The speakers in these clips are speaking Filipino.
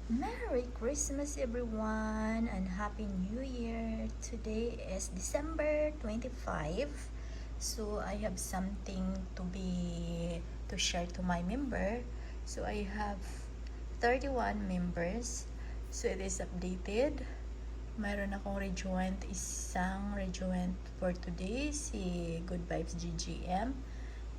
Merry Christmas everyone and Happy New Year. Today is December 25. So I have something to share to my member. So I have 31 members. So it is updated. Mayroon akong isang rejoint for today, si Good Vibes GGM.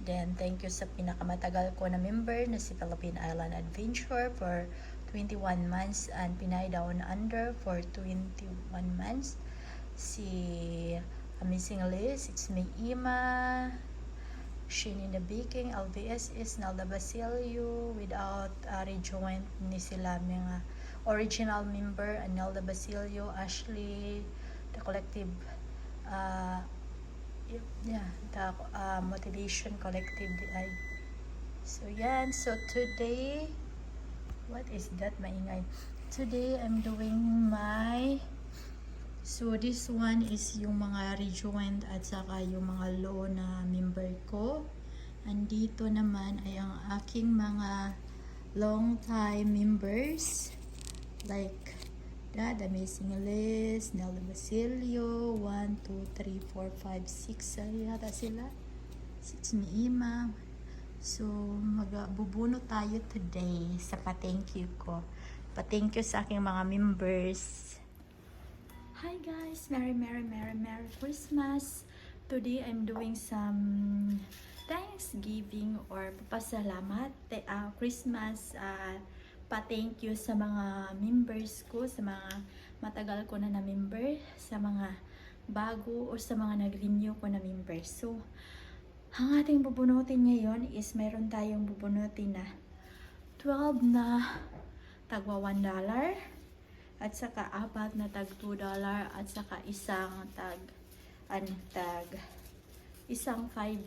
Then, thank you sa pinakamatagal ko na member na si Philippine Island Adventure for 21 months and Pinay Down Under for 21 months. Si Amazing Liz, It's Me Ima, Shin in the Baking, LVS is Nalda Basilio, without rejoint ni sila mga original member, Nelda Basilio, Ashley, the collective uh, yeah, the motivation collective ay. So yan, so today, what is that maingay? Today I'm doing my, so this one is yung mga rejoined at saka yung mga low na member ko. Andito naman ay ang aking mga long time members like Dad, Amazing Liz, Nelda Basilio, 1, 2, 3, 4, 5, 6 yata sila. 6 ni Ima. So, magbubuno tayo today sa pa-thank you ko. Pa-thank you sa aking mga members. Hi guys! Merry Christmas! Today, I'm doing some Thanksgiving or papasalamat. Christmas pa-thank you sa mga members ko, sa mga matagal ko na member, sa mga bago o sa mga nag-renew ko na members. So, ang ating bubunutin ngayon is meron tayong bubunutin na 12 na tagwa $1 at saka 4 na tag $2 at saka isang isang $5.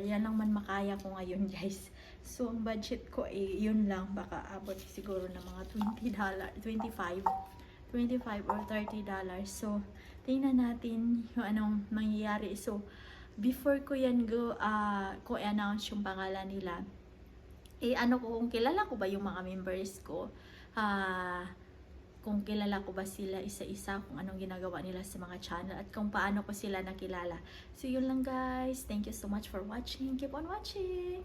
Yan lang man makaya ko ngayon guys. So ang budget ko yun lang, baka abot siguro ng mga $25 or $30. So tingnan natin yung anong mangyayari. So before ko yan ko announce yung pangalan nila, ano ko, kung kilala ko ba yung mga members ko, kung kilala ko ba sila isa-isa, kung anong ginagawa nila sa mga channel, at kung paano ko sila nakilala. So yun lang guys, thank you so much for watching, keep on watching!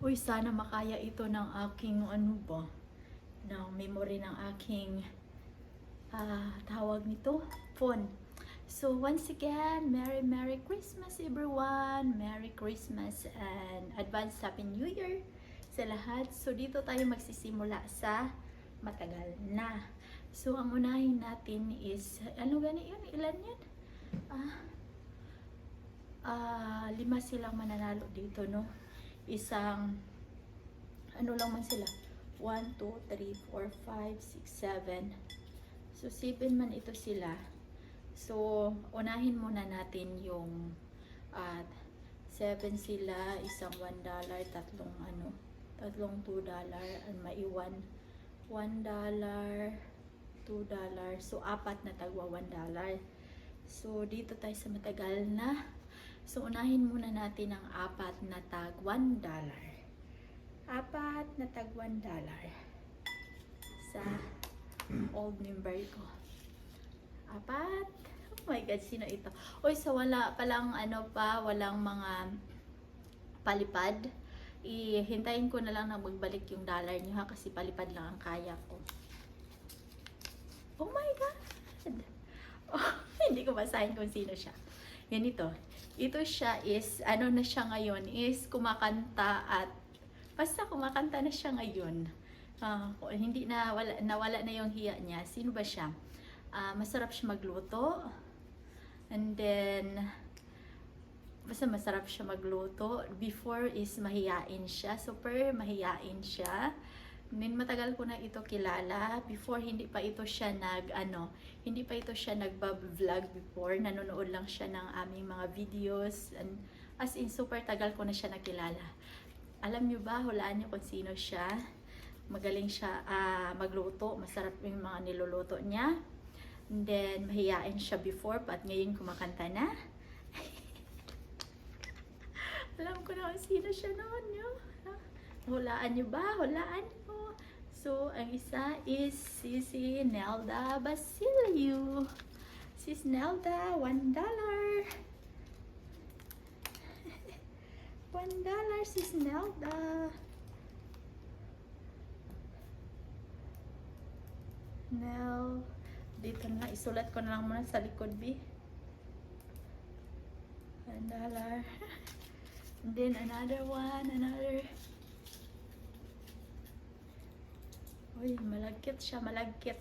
Uy, sana makaya ito ng aking ng memory ng aking tawag nito, phone. So once again, Merry Christmas everyone! Merry Christmas and advance Happy New Year sa lahat. So dito tayo magsisimula sa matagal na. So ang unahin natin is, ano gani yun? Ilan yan? 5 silang mananalo dito, no? Isang, ano lang man sila? 1, 2, 3, 4, 5, 6, 7. So 7 man ito sila. So unahin muna natin yung 7 sila, isang $1, tatlong $2 and maiwan $1, $2. So 4 na tagwa $1. So dito tayo sa matagal na. So unahin muna natin ang 4 na tag $1. 4 na tag $1 sa old member ko. 4. Oh my God, sino ito? Uy, so wala palang walang mga palipad. Hintayin ko na lang na magbalik yung dollar niyo ha, kasi palipad lang ang kaya ko. Oh my God! Oh, hindi ko basahin kung sino siya. Yan ito. Ito siya is, na siya ngayon, is kumakanta at basta kumakanta na siya ngayon. Hindi na, nawala na yung hiya niya. Sino ba siya? Masarap siya magluto. And then, basta masarap siya magluto. Before is mahiyain siya, super mahiyain siya. Then matagal ko na ito kilala. Before hindi pa ito siya hindi pa ito siya nagba-vlog before. Nanonood lang siya ng aming mga videos. And as in, super tagal ko na siya nakilala. Alam niyo ba, hulaan niyo kung sino siya. Magaling siya magluto. Masarap yung mga niluluto niya. And then, mahiyain siya before, at ngayon kumakanta na. Alam ko na kung sino siya noon, yo. Hulaan niyo ba? Hulaan niyo. So, ang isa is si Nelda Basilio. Sis Nelda, $1. $1, Sis Nelda. Nel. Dito na, isulat ko na lang muna sa likod, B. $1. And then another one, Uy, malagkit siya, malagkit.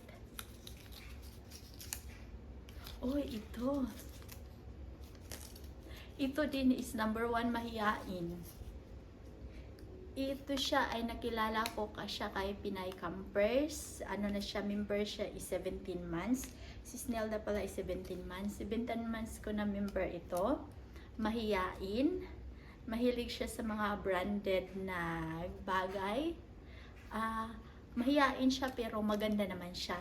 Uy, ito. Ito din is number 1 mahiyain. Ito siya ay nakilala ko siya kay Pinay Campers. Ano na siya, member siya is 17 months. Si Snelda pala is 17 months. 17 months ko na member ito. Mahiyain. Mahilig siya sa mga branded na bagay. Mahiyain siya pero maganda naman siya.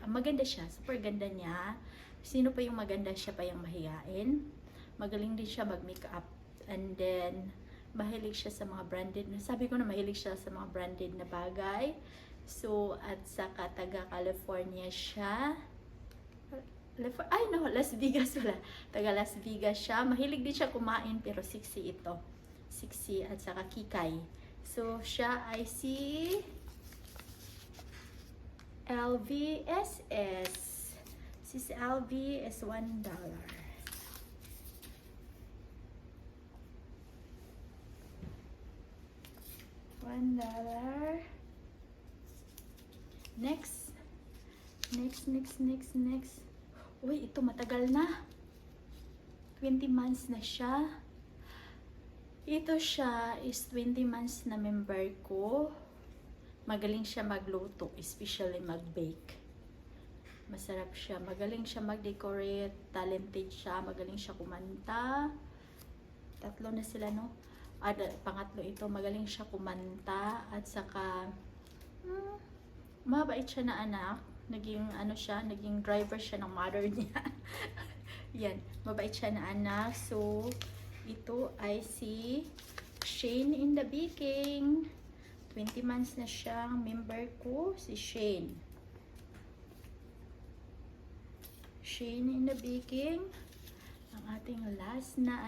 Maganda siya. Super ganda niya. Sino pa yung maganda, siya pa yung mahiyain. Magaling din siya mag-makeup. And then, mahilig siya sa mga branded. Sabi ko na mahilig siya sa mga branded na bagay. So, at saka taga California siya. Las Vegas wala. Taga Las Vegas siya. Mahilig din siya kumain pero sexy ito. Sexy at saka kikay. So, siya ay si LVSS. Sis LV is $1. $1. Next. Uy, ito matagal na. 20 months na siya. Ito siya is 20 months na member ko. Magaling siya magluto, especially mag-bake. Masarap siya. Magaling siya mag-decorate. Talented siya. Magaling siya kumanta. 3 na sila, no? Pangatlo ito. Magaling siya kumanta. At saka, mabait siya na anak. Naging driver siya ng mother niya. Yan. Mabait siya na anak. So, ito ay si Shane in the Baking. 20 months na siyang member ko, si Shane. Shane in the Baking. Ang ating last na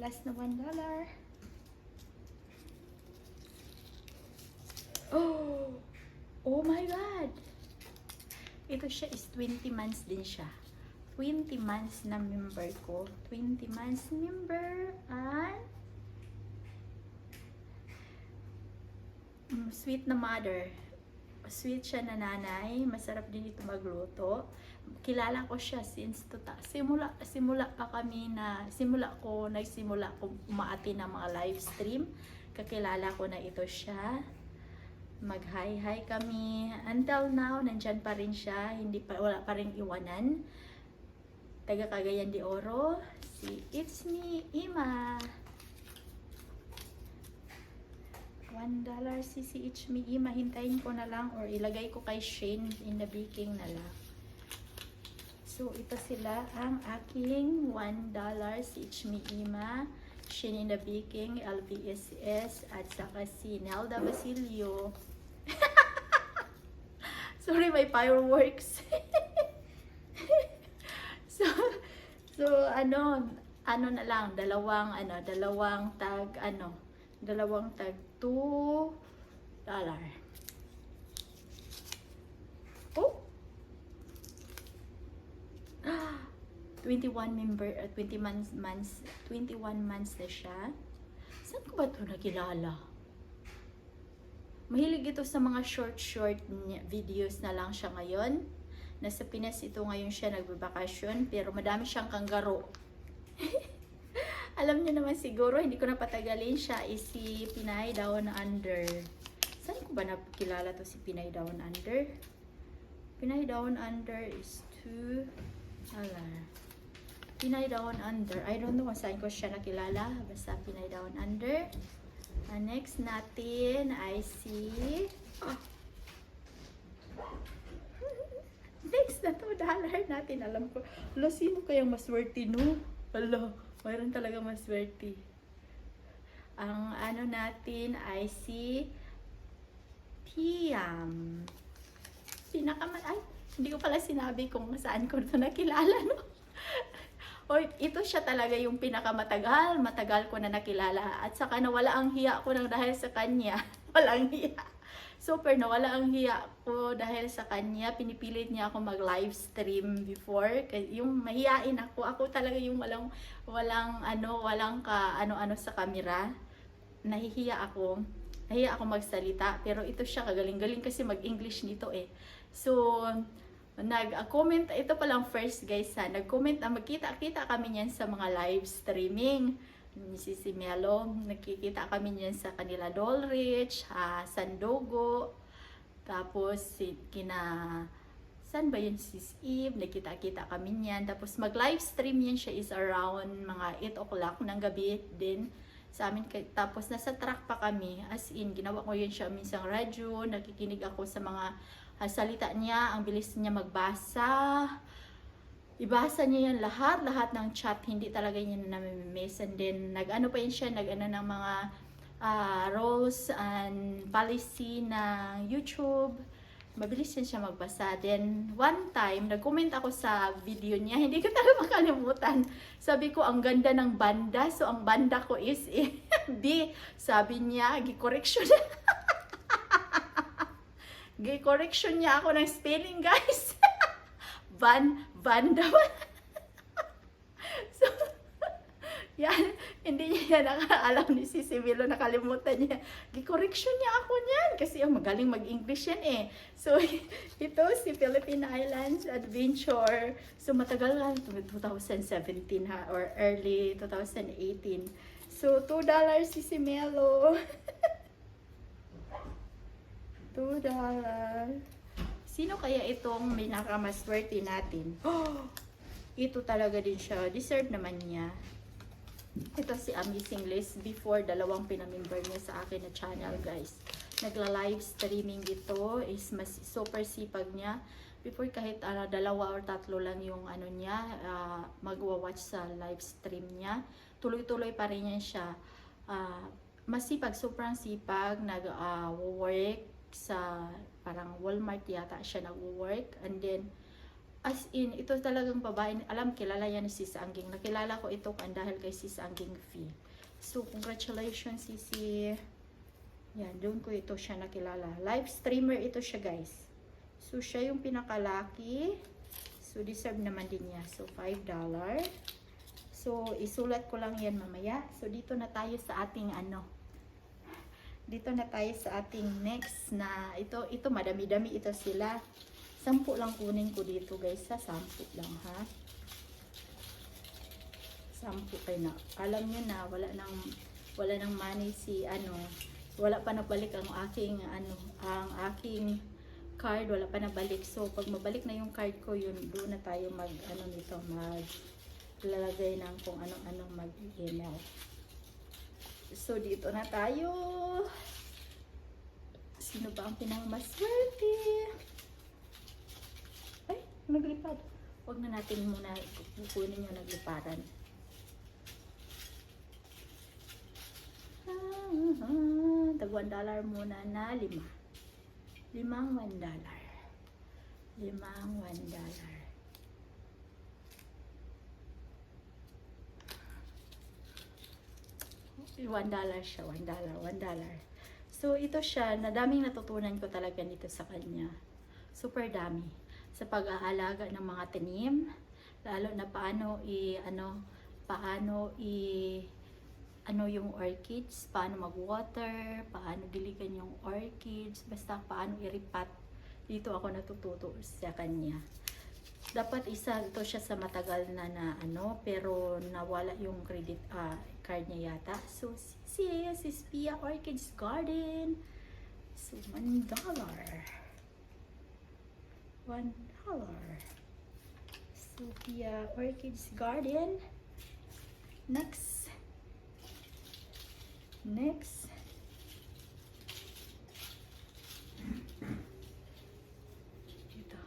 last na $1. Oh my God! Ito siya is 20 months din siya. 20 months na member ko. 20 months member and sweet na mother. Sweet siya na nanay. Masarap din ito magluto. Kilala ko siya since simula ko umaati ng mga live stream. Kakilala ko na ito siya. Mag-hi kami. Until now, nandyan pa rin siya. Wala pa rin iwanan. Taga Cagayan de Oro. It's me, Ima. $1 si It's me, Ima. Hintayin ko na lang or ilagay ko kay Shane in the Baking na lang. So, ito sila ang aking $1 si It's me, Ima. Shane in the Baking, LVSS, at saka si Nelda Basilio. Sorry, may fireworks. so ano na lang, dalawang tag $2. Oh, 21 months na siya. Saan ko ba ito nakilala? Mahilig ito sa mga short videos na lang siya ngayon. Nasa Pinas ito ngayon siya nagbabakasyon, pero madami siyang kanggaro. Alam niyo naman siguro, hindi ko na patagalin siya is si Pinay Down Under. Saan ko ba nakilala to si Pinay Down Under? Pinay Down Under is to... Pinay Down Under. I don't know kung saan ko siya nakilala. Basta Pinay Down Under. Next natin ay si... Next na $2 natin. Alam ko, alo, sino kayang maswerte, no? Alo, mayroon talaga maswerte. Ang ano natin ay si Tiam. Ay, hindi ko pala sinabi kung saan ko ito nakilala, no? O, ito siya talaga yung matagal ko na nakilala. At saka nawala ang hiya ko nang dahil sa kanya. Walang hiya. Super nawala ang hiya ko dahil sa kanya. Pinipilit niya ako mag-live stream before. Yung mahiyain ako. Ako talaga yung walang ano sa camera. Nahihiya ako magsalita. Pero ito siya, kagaling-galing kasi mag-English nito eh. So, nag-comment, ito palang first guys ha, nag-comment, magkita-kita kami niyan sa mga live streaming. Si Melo, nagkikita kami niyan sa kanila Dolrich, Sandogo, tapos saan ba yun, Sis Eve, nagkita-kita kami niyan. Tapos mag-live stream yan siya is around mga 8 o'clock ng gabi din sa amin. Tapos nasa truck pa kami, as in, ginawa ko yun siya minsang radyo, nakikinig ako sa mga salita niya, ang bilis niya magbasa. Ibasa niya yan lahat ng chat, hindi talaga niya na-miss. And then, nag-ano pa yun siya, nag-ano ng mga rules and policy ng YouTube. Mabilis yan siya magbasa. Then, one time, nag-comment ako sa video niya, hindi ko talaga makalimutan. Sabi ko, ang ganda ng banda. So, ang banda ko is B. Sabi niya, gi-correction Gi-correction niya ako ng spelling, guys. Banda. So, yan. Hindi niya nakaalam ni Sisi Melo, nakalimutan niya. Gi-correction niya ako niyan. Kasi magaling mag-English yan eh. So, ito si Philippine Islands Adventure. So, matagal lang. 2017 ha, or early 2018. So, $2 Sisi Melo. $2. Sino kaya itong pinakamaswerte natin? Oh, ito talaga din siya. Deserve naman niya. Ito si Amazing Liz. Before, 2 pinamember niya sa akin na channel, guys. Nagla-live streaming dito. Is mas super sipag niya. Before, kahit 2 or 3 lang yung ano niya, magwa-watch sa live stream niya. Tuloy-tuloy pa rin yan siya. Masipag, sobrang sipag. Nag-work sa parang Walmart yata siya nag-work. And then, as in, ito talagang babae. Kilala yan ni Sis Angging. Nakilala ko ito dahil kay Sis Angging Fee. So, congratulations, Sisi. Yan, doon ko ito siya nakilala. Live streamer ito siya, guys. So, siya yung pinakalaki. So, deserve naman din niya. So, $5. So, isulat ko lang yan mamaya. So, dito na tayo sa ating Dito na tayo sa ating next na ito madami-dami ito sila. 10 lang kunin ko dito, guys, sa 10 lang ha. 10 kayo na. Alam niyo na wala nang money si wala pa nabalik ang aking aking card, wala pa nabalik. So pag mabalik na yung card ko, yun doon na tayo nito lalagay ng kung anong mag-email. So, dito na tayo. Sino ba ang pinakamaswerte? Ay, naglipad. Huwag na natin muna kukunin yung nagliparan. Tag $1 muna na 5. 5 $1. 5 $1. $1 siya, $1. So, ito siya, daming natutunan ko talaga nito sa kanya. Super dami. Sa pag-aalaga ng mga tanim, lalo na paano yung orchids, paano mag-water, paano diligan yung orchids, basta paano i-repat. Dito ako natututo sa kanya. Dapat isa ito siya sa matagal na ano, pero nawala yung credit card niya yata. So, this is Pia Orchids Garden. So, $1. $1. So, Pia Orchids Garden. Next. Ito.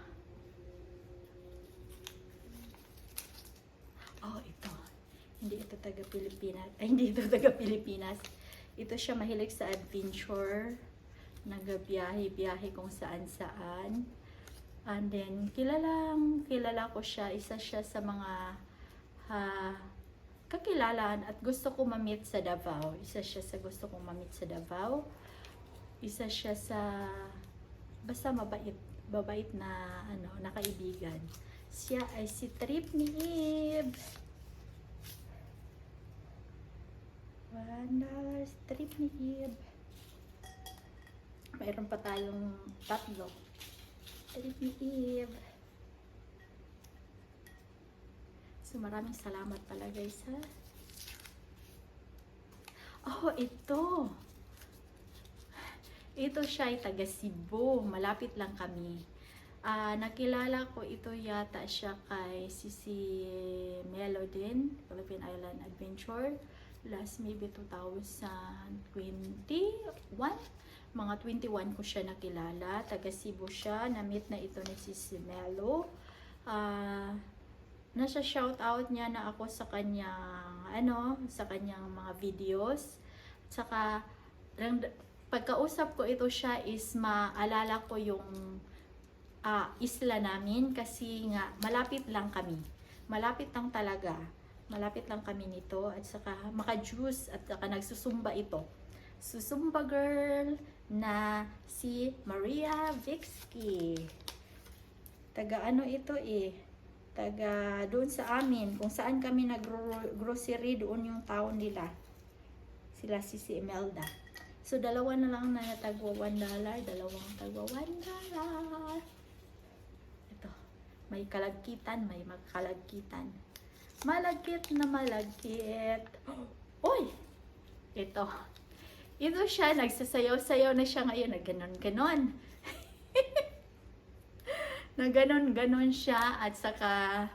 Oh, ito. Hindi ito taga-Pilipinas. Ay, hindi ito taga-Pilipinas. Ito siya mahilig sa adventure. Nagabiyahe-biyahe kung saan-saan. And then, kilala ko siya. Isa siya sa mga kakilalan at gusto ko ma-meet sa Davao. Isa siya sa gusto kong ma-meet sa Davao. Isa siya sa basta mabait na ano, na kaibigan. Siya ay si Trip ni Eve. $1 Trip ni Eve. Mayroon pa tayong tatlo. Trip ni Eve. So, maraming salamat pala guys ha. Oh, ito. Ito siya ay taga Cebu. Malapit lang kami. Nakilala ko ito yata siya kay Sisi Melo din. Philippine Island Adventure. Last maybe 2021. Mga 21 ko siya nakilala. Taga Cebu siya. Na-meet na ito ni Sisi Melo. Nasa shoutout niya na ako sa kanyang sa kanyang mga videos. At saka pagkausap ko ito siya is maalala ko yung isla namin kasi nga malapit lang kami. Malapit lang talaga. Malapit lang kami nito at saka maka-juice at saka nagsusumba ito. Susumba girl na si Maria Vixky. Taga ano ito taga doon sa amin, kung saan kami nag-grocery, doon yung town nila. Sila si Imelda. So, dalawa na lang na tagwa $1, dalawang tagwa $1. Ito, may kalagkitan, may magkalagkitan. Malagkit na malagkit. Uy! Ito. Ito siya, nagsasayaw-sayaw na siya ngayon, nagganon-ganon. Na ganon siya at saka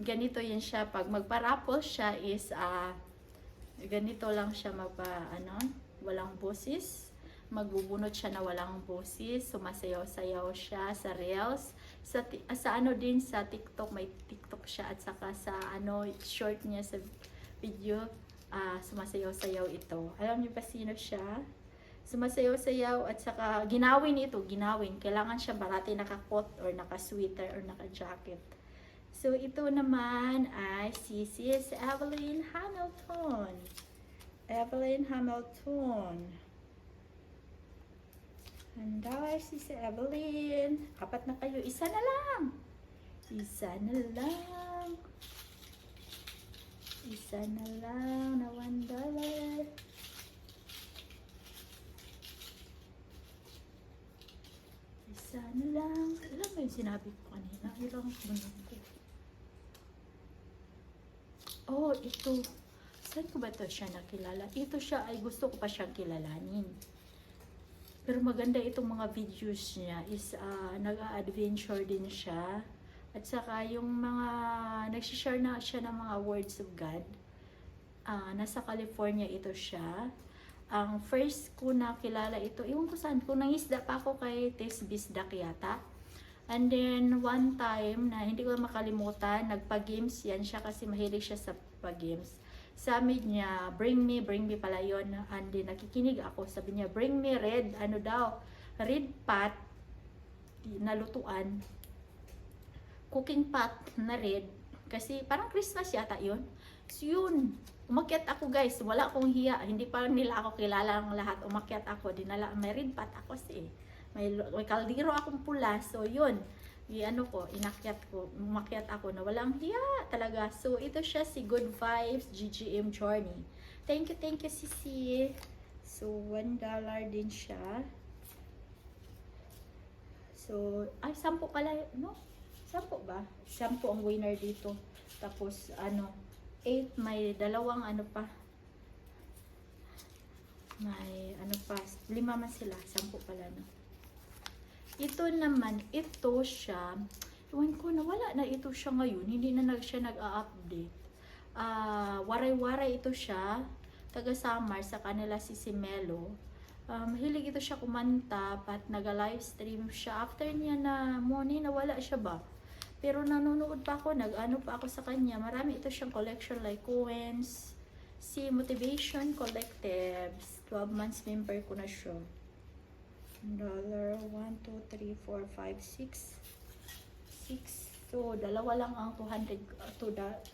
ganito yan siya pag magparapol siya is ganito lang siya walang boses, magbubunot siya na walang boses, sumasayaw-sayaw siya sa reels, sa din sa TikTok, may TikTok siya at saka sa short niya sa video, sumasayaw-sayaw ito. Alam niyo ba sino siya? Sumasayaw-sayaw at saka ginawin. Kailangan siya parati naka-coat or naka-sweater or naka-jacket. So, ito naman ay si Sis Evelyn Hamilton. Evelyn Hamilton. Handa si Evelyn. 4 na kayo. Isa na lang. Isa na lang na $1. Isa na lang. Alam mo yung sinabi ko kanina? Ilang bunod ko. Oh, ito. Saan ko ba ito siya nakilala? Ito siya ay gusto ko pa siyang kilalanin. Pero maganda itong mga videos niya is nag-adventure din siya. At saka yung mga nagsishare na siya ng mga words of God. Nasa California ito siya. Ang first ko nakilala ito, iwan ko saan, kung nangisda pa ako kay Tess Bisdak yata. And then, one time, na hindi ko makalimutan, nagpa-games yan siya kasi mahilig siya sa pag-games. Sabi niya, bring me pala yun. And then, nakikinig ako, sabi niya, bring me red pot, na lutuan, cooking pot na red, kasi parang Christmas yata yun. So, yun. Umakyat ako guys, wala akong hiya, hindi pa nila ako kilala ng lahat, umakyat ako, may red pot ako may kaldero akong pula, so yun, inakyat ko, umakyat ako na walang hiya talaga. So ito siya si Good Vibes GGM Journey. Thank you Sisi. So $1 din siya. So, 10 pala, no? 10 ba? 10 ang winner dito. Tapos, 8, may dalawang pa. May 5 man sila. 10 pala, no? Ito naman, ito siya. Iwan ko, nawala na ito siya ngayon. Hindi na siya nag-a-update. Waray-waray ito siya. Taga Samar, sa kanila si Melo. Mahilig ito siya kumanta at naga-livestream siya. After niya na morning, nawala siya ba? Pero nanonood pa ako, nag-ano pa ako sa kanya. Marami ito siyang collection like coins, si Motivation Collectives. 12 months member ko na siya. $1, 1, 2, 3, 4, 5, 6. 6. So, dalawa lang ang $200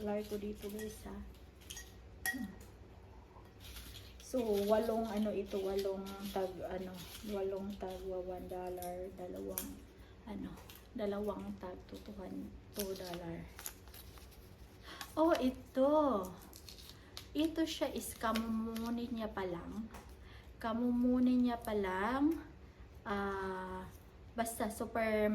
ko dito guys ha. So, 8 ito, 8 tag $1, dalawang tag $2. Oh, ito. Ito siya is kamumunin niya pa lang. Basta super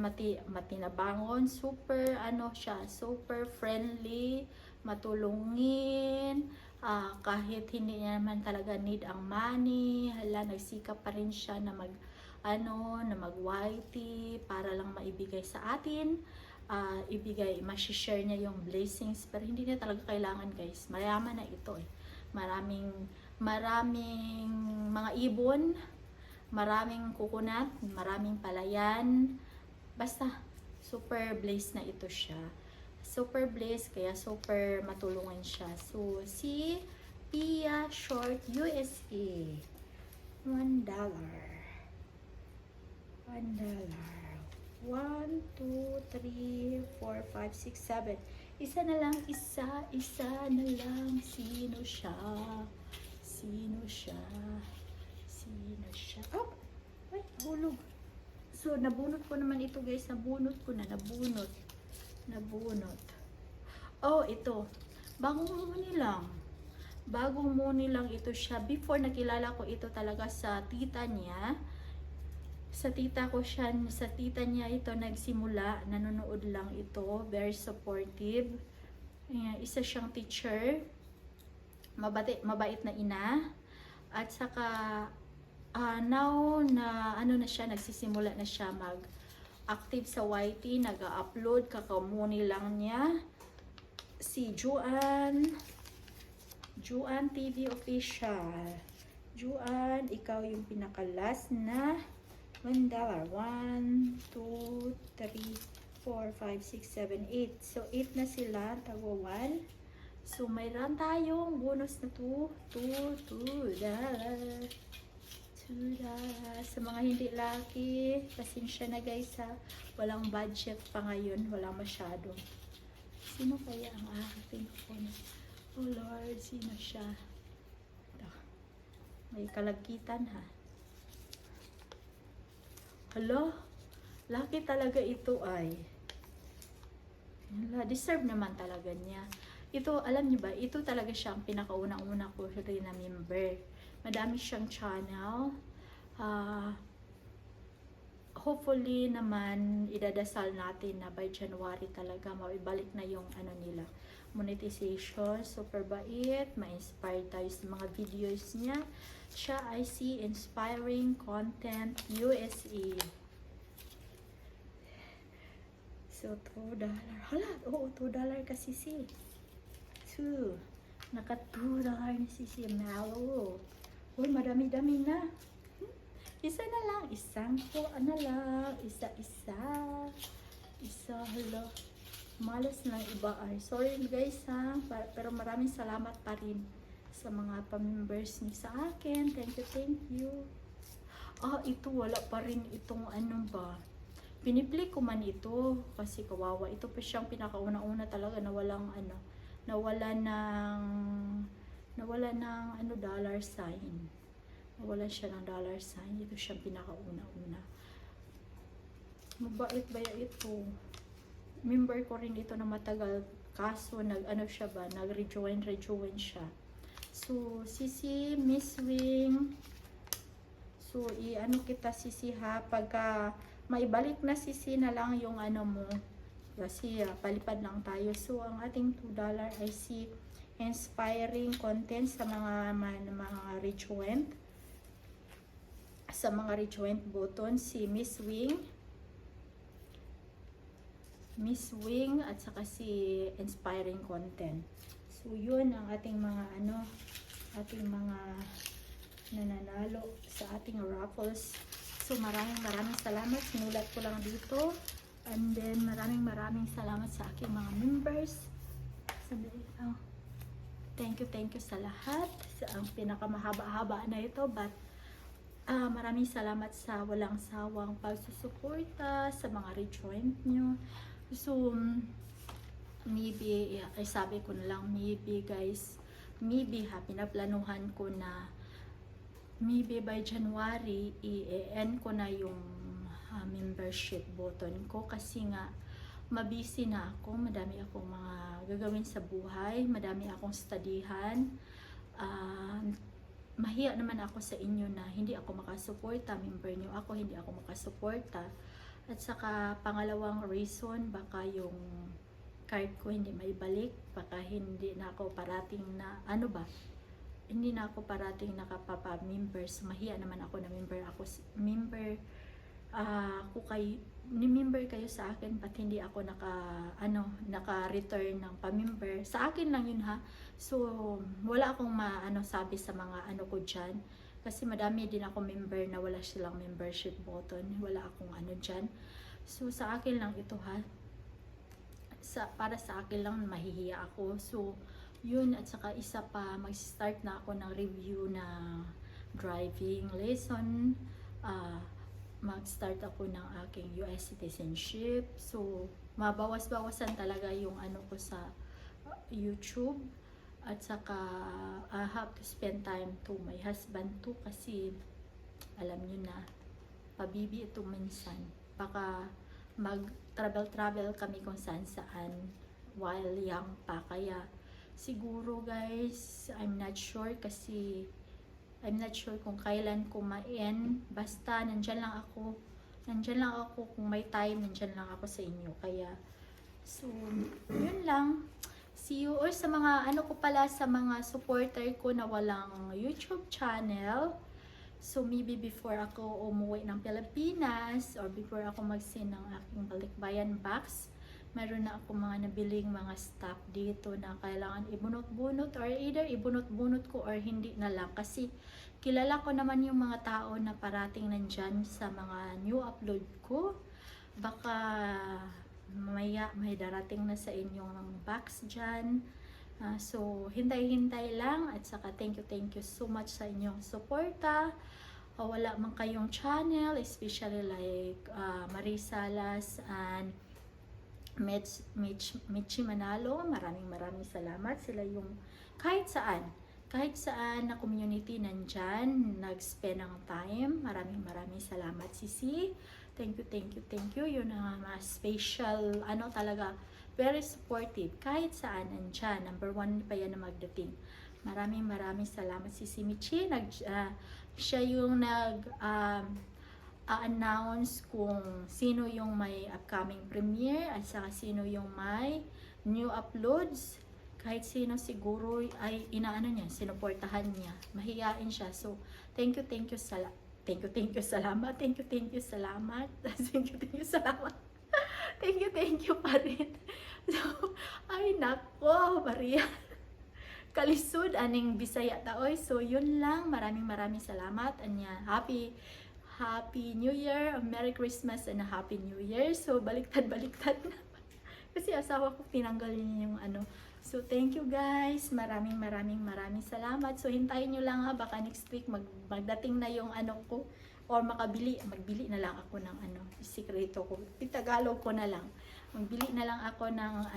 matinabangon, super siya, super friendly, matulungin, kahit hindi niya naman talaga need ang money, nagsikap pa rin siya na mag-YT para lang maibigay sa atin, ma-share niya yung blessings, pero hindi niya talaga kailangan guys, mayaman na ito eh. Maraming mga ibon, maraming coconut, maraming palayan, basta super blessed na ito siya. Super blessed, kaya super matulungan siya. So, si Pia Short USA, $1. $1. 1, 2, 3, 4, 5, 6, 7. Isa na lang. Sino siya? Oh! Ay, hulog. So, nabunot ko naman ito guys. Nabunot. Oh, ito. Bagong muni lang ito siya. Before, nakilala ko ito talaga sa tita niya. Sa tita niya ito nagsimula. Nanonood lang ito. Very supportive. Ayan, isa siyang teacher. Mabait na ina. At saka, now na na siya, nagsisimula na siya mag-active sa YT. Nag-upload. Kakamuni lang niya. Si Juan TV Official. Juan, ikaw yung pinaka-last na $1. 1, 2, 3, 4, 5, 6, 7, 8. So, 8 na sila. Tawa 1. So, mayroon tayong bonus na $2. Sa mga hindi lucky, pasensya na guys ha. Walang budget pa ngayon. Walang masyado. Sino kaya ang aking phone? Oh Lord, sino siya? May kalagkitan ha. Hala, lucky talaga ito ay. Deserve naman talaga niya. Ito, alam niyo ba, ito talaga siya ang pinakaunang-una ko rin na member. Madami siyang channel. Hopefully naman, idadasal natin na by January talaga, maibalik na yung nila, monetization. Super bait, ma-inspire tayo sa mga videos niya. Siya ay si Inspiring Content USA. So, $2. Hala, oo, $2 kasi si 2. Naka $2 ni si Melo. Uy, madami-dami na. Isa na lang. Isa, hala. Malas na iba ay. Sorry guys ha. Pero maraming salamat pa rin sa mga pa-members ni sa akin. Thank you. Ito wala pa rin itong Piniplay ko man ito kasi kawawa. Ito pa siyang pinakauna-una talaga na nawala ng dollar sign. Nawala siya ng dollar sign. Ito siyang pinakauna-una. Mabait ba ito? Member ko rin ito na matagal. Kaso nag-rejoin siya. So, Sisi, Miss Wing. So, kita Sisi ha. Pagka maibalik na Sisi na lang yung mo. kasi palipad lang tayo. So ang ating $2 ay si inspiring content sa mga rejoin. Sa mga rejoin button, si Miss Wing at saka si inspiring content. So yun ang ating mga ating mga nananalo sa ating raffles. So maraming salamat. Sinulat ko lang dito. And then maraming salamat sa aking mga members. Sandali lang. Thank you sa lahat. Ang pinakamahaba-haba na ito, but maraming salamat sa walang sawang pagsusuporta sa mga rejoin nyo. So maybe sabi ko na lang, maybe guys, pinaplanuhan ko na maybe by January i-end ko na yung membership button ko, kasi nga mabisi na ako, madami akong mga gagawin sa buhay, madami akong studyhan. Mahiya naman ako sa inyo na hindi ako makasuporta, member nyo ako, hindi ako makasuporta. At saka pangalawang reason, baka yung card ko hindi maibalik, baka hindi na ako parating na hindi na ako parating nakapapa-member. So mahiya naman ako na member ni-member kayo sa akin, but hindi ako naka-return ng pa-member. Sa akin lang yun ha. So wala akong sabi sa mga ko dyan, kasi madami din ako member na wala silang membership button, wala akong dyan. So sa akin lang ito ha, para sa akin lang, mahihiya ako. So yun, at saka isa pa, mag-start na ako ng review na driving lesson. Mag-start ako ng aking US citizenship. So mabawas-bawasan talaga yung ko sa YouTube. At saka I have to spend time to my husband too, kasi alam nyo na, pabibi ito minsan. Baka mag-travel kami kung saan while young pa. Kaya siguro guys, I'm not sure kung kailan ko ma-end. Basta nandyan lang ako kung may time, nandyan lang ako sa inyo. Kaya so yun lang. See you. Or sa mga sa mga supporter ko na walang YouTube channel, so maybe before ako umuwi ng Pilipinas or before ako mag-send ng aking balikbayan box, mayroon na ako mga nabiling mga stock dito na kailangan ibunot-bunot, or either ibunot-bunot ko or hindi na lang, kasi kilala ko naman yung mga tao na parating nandyan sa mga new upload ko. Baka may darating na sa inyong box dyan. So hintay-hintay lang, at saka thank you so much sa inyong suporta. Wala man kayong channel, especially like Marisalas and Michi Manalo, maraming salamat. Sila yung kahit saan na community nandyan, nag-spend ng time. Maraming salamat, Sisi. Thank you. Yun ang mga special, talaga, very supportive. Kahit saan nandyan, number 1 pa yan na magdating. Maraming salamat, Sisi Michi. Siya yung announce kung sino yung may upcoming premiere, at saka sino yung may new uploads. Kahit sino siguro ay sinuportahan niya. Mahiyain siya. So thank you salamat. Thank you, salamat. Thank you pa rin. So, ay nako, Maria. Kalisod aning Bisaya taoy. So yun lang. Maraming salamat. Anya, Happy New Year, Merry Christmas, and a Happy New Year. So, baliktad na. Kasi asawa ko tinanggal niya yung So, thank you guys. Maraming salamat. So, hintayin nyo lang ha. Baka next week magdating na yung ko. Or magbili na lang ako ng sikreto ko. Tagalog ko na lang. Magbili na lang ako ng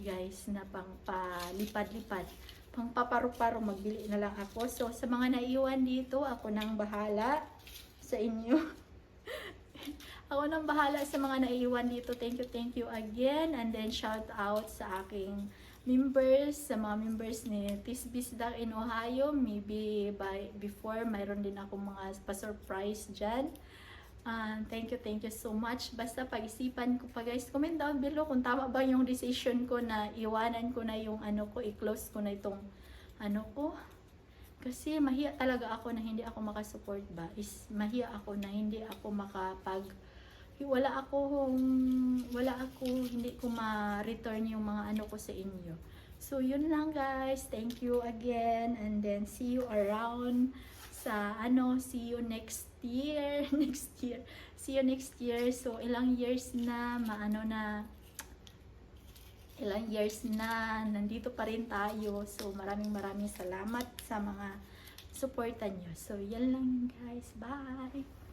guys, na pang palipad-lipad. Pang paparu-paro, magbili na lang ako. So, sa mga naiwan dito, ako nang bahala sa inyo. Ako nang bahala sa mga naiwan dito. Thank you again. And then shout out sa aking members, sa mga members ni Tisbisdak in Ohio. Maybe before mayroon din ako mga pa-surprise dyan. Thank you so much. Basta pag-isipan ko pa guys. Comment down below kung tama ba yung decision ko na iwanan ko na yung ano ko, i-close ko na itong ano ko. Kasi mahiya talaga ako na hindi ako makasupport ba. Mahiya ako na hindi ako wala ako, hindi ko ma-return yung mga ano ko sa inyo. So, yun lang guys. Thank you again. And then, see you around see you next year. See you next year. So, ilang years na nandito pa rin tayo. So, maraming salamat sa mga supportan nyo. So, yan lang guys. Bye!